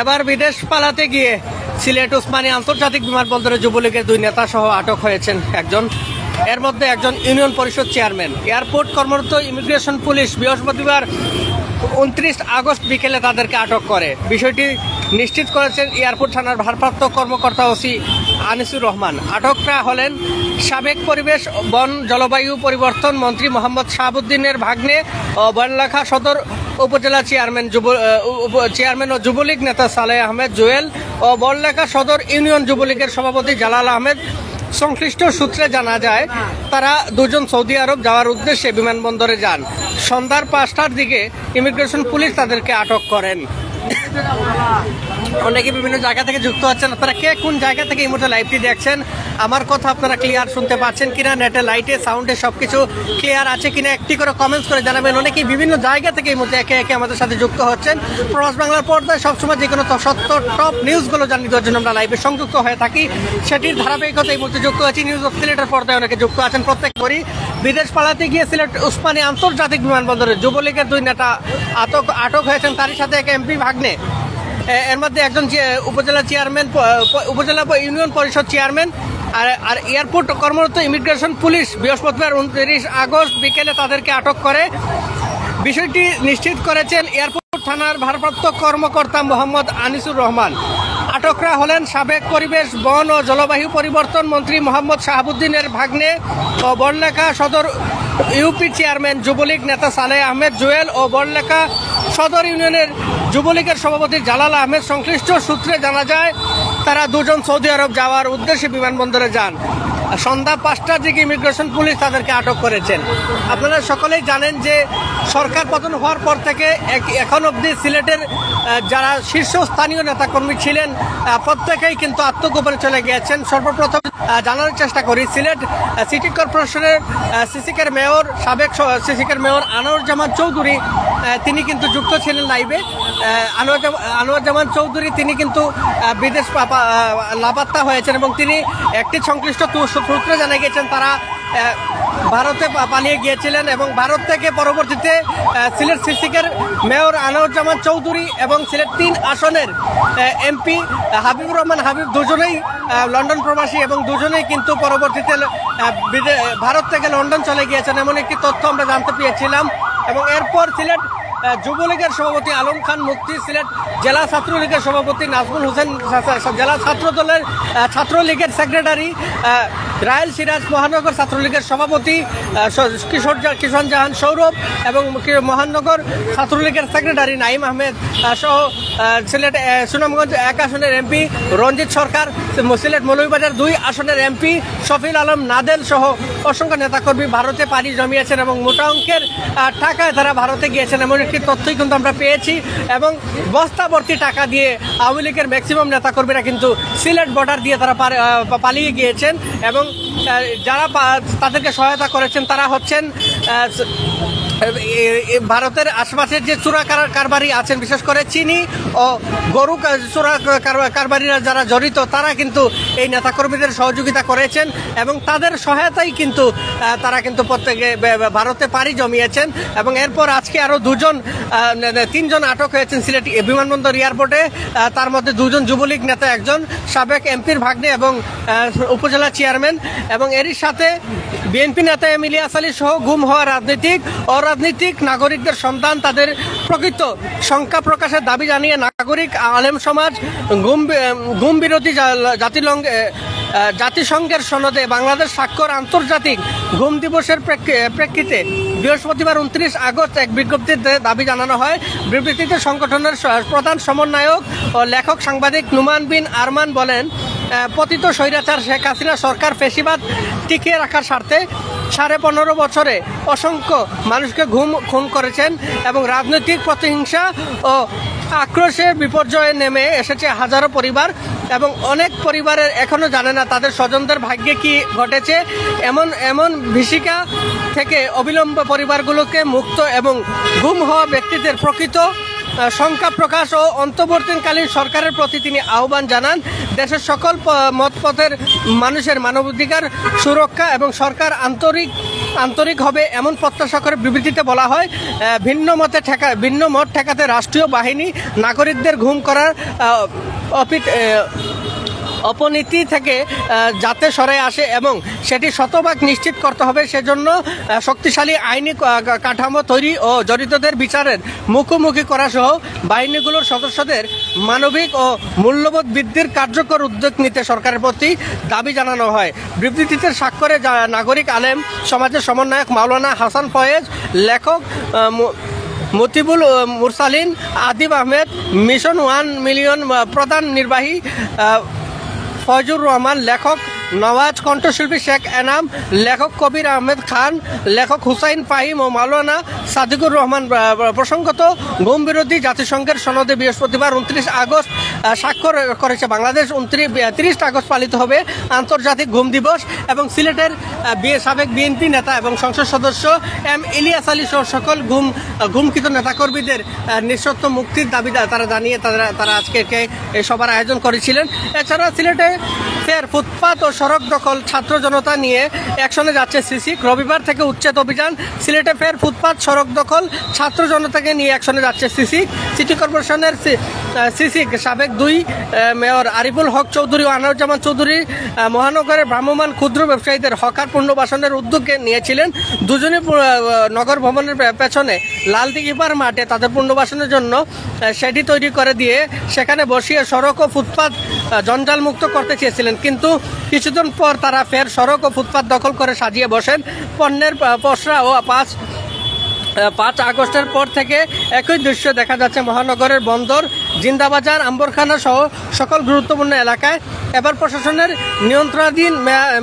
এবার বিদেশ পালাতে গিয়ে সিলেট ওসমানী আন্তর্জাতিক বিমানবন্দরে যুবলীগের দুই নেতা সহ আটক হয়েছেন একজন। এর মধ্যে একজন ইউনিয়ন পরিষদ চেয়ারম্যান। এয়ারপোর্ট কর্মরত ইমিগ্রেশন পুলিশ বৃহস্পতিবার 29 আগস্ট বিকেলে তাদেরকে আটক করে। বিষয়টি নিশ্চিত করেছেন এয়ারপোর্ট থানার ভারপ্রাপ্ত কর্মকর্তা ওসি আনিসুর রহমান। আটকরা হলেন সাবেক পরিবেশ, বন, জলবায়ু পরিবর্তন মন্ত্রী মোহাম্মদ শাহাবুদ্দিনের ভাগ্নে ও বনলেখা সদর উপজেলা চেয়ারম্যান ও যুবলীগ নেতা সালেহ আহমেদ জুয়েল ও বনলেখা সদর ইউনিয়ন যুবলীগের সভাপতি জালাল আহমেদ। সংশ্লিষ্ট সূত্রে জানা যায় তারা দুজন সৌদি আরব যাওয়ার উদ্দেশ্যে বিমানবন্দরে যান। সন্ধ্যার 5টার দিকে ইমিগ্রেশন পুলিশ তাদেরকে আটক করেন। অনেকে বিভিন্ন জায়গা থেকে যুক্ত হচ্ছেন। আপনারা কে কোন জায়গা থেকে এই মুহূর্তে লাইভটি দেখছেন, আমার কথা আপনারা ক্লিয়ার শুনতে পাচ্ছেন কিনা, নেটে লাইটে সাউন্ডে সবকিছু ক্লিয়ার আছে কিনা একটি করে কমেন্টস করে জানাবেন। অনেকেই বিভিন্ন জায়গা থেকে এই মুহূর্তে একে একে আমাদের সাথে যুক্ত হচ্ছেন। প্রবাস বাংলার পর্দায় সবসময় যে কোনো সত্য টপ নিউজগুলো জানিয়ে দেওয়ার জন্য আমরা লাইভে সংযুক্ত হয়ে থাকি। সেটির ধারাবাহিকতা এই মুহূর্তে যুক্ত হয়েছি। নিউজ অফ সিলেটের পর্দায় অনেকে যুক্ত আছেন। প্রত্যেক করি বিদেশ পালাতে গিয়ে সিলেট ওসমানী আন্তর্জাতিক বিমানবন্দরে যুবলীগের দুই নেতা আটক হয়েছেন, তারই সাথে এক এমপি ভাগ্নে। এর মধ্যে একজন উপজেলা চেয়ারম্যান, উপজেলা ইউনিয়ন পরিষদ চেয়ারম্যান আর এয়ারপোর্ট কর্মরত ইমিগ্রেশন পুলিশ বৃহস্পতিবার 29 আগস্ট বিকেলে তাদেরকে আটক করে। বিষয়টি নিশ্চিত করেছেন এয়ারপোর্ট থানার ভারপ্রাপ্ত কর্মকর্তা মোহাম্মদ আনিসুর রহমান। আটকরা হলেন সাবেক পরিবেশ, বন ও জলবায়ু পরিবর্তন মন্ত্রী মোহাম্মদ শাহাবুদ্দিনের ভাগ্নে ও বনলেখা সদর ইউপি চেয়ারম্যান যুবলীগ নেতা সালেহ আহমেদ জুয়েল ও বনলেখা সদর ইউনিয়নের যুবলীগের সভাপতি জালাল আহমেদ। সংশ্লিষ্ট সূত্রে জানা যায় তারা দুজন সৌদি আরব যাওয়ার উদ্দেশ্যে বিমানবন্দরে যান। সন্ধ্যা 5টার দিকে ইমিগ্রেশন পুলিশ তাদেরকে আটক করেছেন। আপনারা সকলেই জানেন যে সরকার পতন হওয়ার পর থেকে এখন অবধি সিলেটের যারা শীর্ষস্থানীয় নেতাকর্মী ছিলেন প্রত্যেকেই কিন্তু আত্মগোপনে চলে গিয়েছেন। সর্বপ্রথম জানার চেষ্টা করি, সিলেট সিটি কর্পোরেশনের সিসিকের মেয়র, সাবেক সিসিকের মেয়র আনোয়ার জামান চৌধুরী, তিনি কিন্তু যুক্ত ছিলেন লাইভে। আনোয়ার জামান চৌধুরী তিনি কিন্তু বিদেশ লাপাত্তা হয়েছেন এবং তিনি একটি সংশ্লিষ্ট সূত্রে জানা গিয়েছেন তারা ভারতে পালিয়ে গিয়েছিলেন এবং ভারত থেকে পরবর্তীতে সিলেট সিসিকের মেয়র আনোয়ার জামান চৌধুরী এবং সিলেট 3 আসনের এমপি হাবিবুর রহমান হাবিব দুজনেই লন্ডন প্রবাসী এবং দুজনেই কিন্তু পরবর্তীতে ভারত থেকে লন্ডন চলে গিয়েছেন এমন একটি তথ্য আমরা জানতে পেরেছিলাম। এবং এরপর সিলেট যুবলীগের সভাপতি আলম খান মুক্তি, সিলেট জেলা ছাত্রলীগের সভাপতি নাজমুল হোসেন, জেলা ছাত্রদলের ছাত্রলীগের সেক্রেটারি রায়েল সিরাজ, মহানগর ছাত্রলীগের সভাপতি কিশোর জাহান সৌরভ এবং মহানগর ছাত্রলীগের সেক্রেটারি নাইম আহমেদ সহ সিলেট সুনামগঞ্জ 1 আসনের এমপি রঞ্জিত সরকার, সিলেট মৌলভীবাজার 2 আসনের এমপি শফিল আলম নাদেল সহ অসংখ্য নেতাকর্মী ভারতে পাড়ি জমিয়েছেন এবং মোটা অঙ্কের টাকায় তারা ভারতে গিয়েছেন এমন একটি তথ্যই কিন্তু আমরা পেয়েছি। এবং বস্তাভর্তি টাকা দিয়ে আওয়ামী লীগের ম্যাক্সিমাম নেতাকর্মীরা কিন্তু সিলেট বর্ডার দিয়ে তারা পালিয়ে গিয়েছেন এবং যারা তাদেরকে সহায়তা করেছেন তারা হচ্ছেন ভারতের আশপাশের যে চোরা কারবারি আছেন, বিশেষ করে চিনি ও গরু চোরা কারবারিরা যারা জড়িত তারা কিন্তু এই নেতাকর্মীদের সহযোগিতা করেছেন এবং তাদের সহায়তাই কিন্তু তারা কিন্তু প্রত্যেকে ভারতে পাড়ি জমিয়েছেন। এবং এরপর আজকে আরও 3জন আটক হয়েছেন সিলেট বিমানবন্দর এয়ারপোর্টে। তার মধ্যে 2জন যুবলীগ নেতা, একজন সাবেক এমপির ভাগ্নে এবং উপজেলা চেয়ারম্যান এবং এরই সাথে বিএনপি নেতা এম ইলিয়াস আলী সহ গুম হওয়া অরাজনৈতিক নাগরিকদের সন্তান তাদের প্রকৃত সংখ্যা প্রকাশের দাবি জানিয়ে নাগরিক আলেম সমাজ গুম বিরোধী জাতিসংঘের সনদে বাংলাদেশ স্বাক্ষর আন্তর্জাতিক গুম দিবসের প্রেক্ষিতে বৃহস্পতিবার 29 আগস্ট এক বিজ্ঞপ্তিতে দাবি জানানো হয়। বিবৃতিতে সংগঠনের প্রধান সমন্বয়ক ও লেখক সাংবাদিক নুমান বিন আরমান বলেন, পতিত স্বৈরাচার শেখ হাসিনা সরকার ফ্যাসিবাদ টিকিয়ে রাখার স্বার্থে 15.5 বছরে অসংখ্য মানুষকে খুন করেছেন এবং রাজনৈতিক প্রতিহিংসা ও আক্রোশের বিপর্যয়ে নেমে এসেছে হাজারো পরিবার এবং অনেক পরিবারের এখনো জানে না তাদের স্বজনদের ভাগ্যে কি ঘটেছে। এমন ভীষিকা থেকে অবিলম্বে পরিবারগুলোকে মুক্ত এবং গুম হওয়া ব্যক্তিদের প্রকৃত সংখ্যা প্রকাশ ও অন্তর্বর্তীকালীন সরকারের প্রতি তিনি আহ্বান জানান। দেশের সকল মতপথের মানুষের মানবাধিকার সুরক্ষা এবং সরকার আন্তরিক আন্তরিক হবে এমন প্রত্যাশা করে বিবৃতিতে বলা হয়, ভিন্ন মত ঠেকাতে রাষ্ট্রীয় বাহিনী নাগরিকদের গুম করার অপনীতি থেকে যাতে সরে আসে এবং সেটি শতভাগ নিশ্চিত করতে হবে, সেজন্য শক্তিশালী আইনি কাঠামো তৈরি ও জড়িতদের বিচারের মুখোমুখি করা সহ বাহিনীগুলোর সদস্যদের মানবিক ও মূল্যবোধ বৃদ্ধির কার্যকর উদ্যোগ নিতে সরকারের প্রতি দাবি জানানো হয়। বিবৃতিতে স্বাক্ষরে নাগরিক আলেম সমাজের সমন্বয়ক মাওলানা হাসান ফয়েজ, লেখক মতিবুল মুরসালিন, আদিব আহমেদ, মিশন 1 মিলিয়ন প্রধান নির্বাহী ফয়জুর রহমান, লেখক নওয়াজ, কণ্ঠশিল্পী শেখ এনাম, লেখক কবির আহমেদ খান, লেখক হুসাইন ফাহিম ও মাওলানা সাদিকুর রহমান। প্রসঙ্গত, গুম বিরোধী জাতিসংঘের সনদে বৃহস্পতিবার 29 আগস্ট স্বাক্ষর করেছে বাংলাদেশ। 30 আগস্ট পালিত হবে আন্তর্জাতিক গুম দিবস এবং সিলেটের সাবেক বিএনপি নেতা এবং সংসদ সদস্য এম ইলিয়াস আলী সহ সকল গুমকৃত নেতাকর্মীদের নিঃশর্ত মুক্তির দাবি তারা জানিয়ে তারা আজকে এই সভার আয়োজন করেছিলেন। এছাড়া সিলেটে ফের ফুটপাত ও সড়ক দখল ছাত্র জনতা নিয়ে অ্যাকশনে যাচ্ছে সিসিক। রবিবার থেকে উচ্ছেদ অভিযান। সিলেটে ফের ফুটপাত সড়ক দখল ছাত্র জনতাকে নিয়ে অ্যাকশনে যাচ্ছে সিসিক। সিটি কর্পোরেশনের সিসিক সাবেক 2 মেয়র আরিফুল হক চৌধুরী ও আনোয়ারুজ্জামান চৌধুরী মহানগরের ভ্রাম্যমাণ ক্ষুদ্র ব্যবসায়ীদের হকার পুনর্বাসনের উদ্যোগে নিয়েছিলেন। দুজনই নগর ভবনের পেছনে লালদিঘিপার মাঠে তাদের পুনর্বাসনের জন্য সেটি তৈরি করে দিয়ে সেখানে বসিয়ে সড়ক ও ফুটপাত জঞ্জাল মুক্ত করতে চেয়েছিলেন, কিন্তু কিছুদিন পর তারা ফের সড়ক ও ফুটপাত দখল করে সাজিয়ে বসেন। পণ্যের পসরা ও 5 আগস্টের পর থেকে একই দৃশ্য দেখা যাচ্ছে মহানগরের বন্দর, জিন্দাবাজার, আম্বরখানা সহ সকল গুরুত্বপূর্ণ এলাকায়। এবার প্রশাসনের নিয়ন্ত্রণাধীন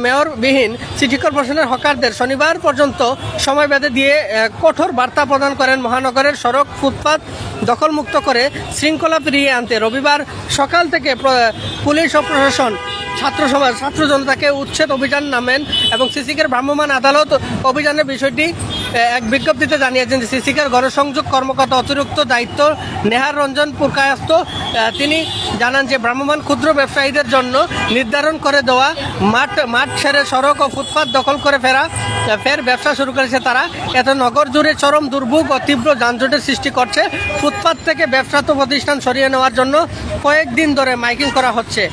মেয়রবিহীন সিটি কর্পোরেশনের হকারদের শনিবার পর্যন্ত সময় বেঁধে দিয়ে কঠোর বার্তা প্রদান করেন মহানগরের সড়ক ফুটপাত দখলমুক্ত করে শৃঙ্খলা ফিরিয়ে আনতে। রবিবার সকাল থেকে পুলিশ ও প্রশাসন ছাত্র জনতাকে উচ্ছেদ অভিযান নামেন এবং সিসিকের ভ্রাম্যমাণ আদালত অভিযানের বিষয়টি এক বিজ্ঞপ্তিতে জানিয়েছেন। সিসিকের গণসংযোগ কর্মকর্তা অতিরিক্ত দায়িত্ব নেহার রঞ্জন পুরকায়স্ত তিনি জানান যে ভ্রাম্যমাণ ক্ষুদ্র ব্যবসায়ীদের জন্য নির্ধারণ করে দেওয়া মাঠ ছেড়ে সড়ক ও ফুটপাত দখল করে ফের ব্যবসা শুরু করেছে তারা। এত নগর জুড়ে চরম দুর্ভোগ ও তীব্র যানজটের সৃষ্টি করছে। ফুটপাত থেকে ব্যবসাত প্রতিষ্ঠান সরিয়ে নেওয়ার জন্য কয়েকদিন ধরে মাইকিং করা হচ্ছে।